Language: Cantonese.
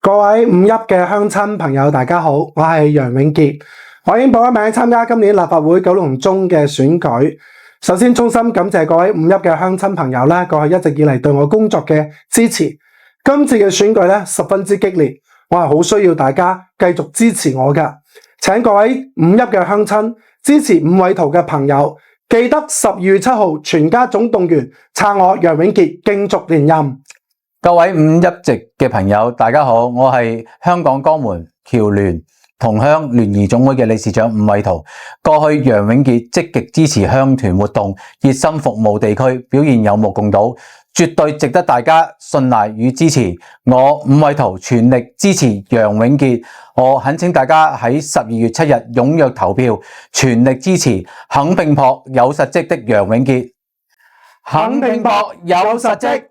各位五邑嘅鄉親朋友，大家好，我係楊永傑，我已經報咗名參加今年立法會九龍中嘅選舉。首先，衷心感謝各位五邑嘅鄉親朋友咧，過去一直以嚟對我工作嘅支持。今次嘅選舉咧十分之激烈，我係好需要大家繼續支持我㗎。請各位五邑嘅鄉親支持伍偉圖嘅朋友，記得12月7號全家總動員撐我楊永傑競逐連任。各位五邑籍嘅朋友，大家好，我係香港江門僑聯同鄉聯誼總會嘅理事長伍偉圖。過去楊永傑積極支持鄉團活動，熱心服務地區，表現有目共睹，絕對值得大家信賴與支持。我伍偉圖全力支持楊永傑，我懇請大家喺12月7日踴躍投票，全力支持肯拼搏有實績的楊永傑。肯拼搏有實績。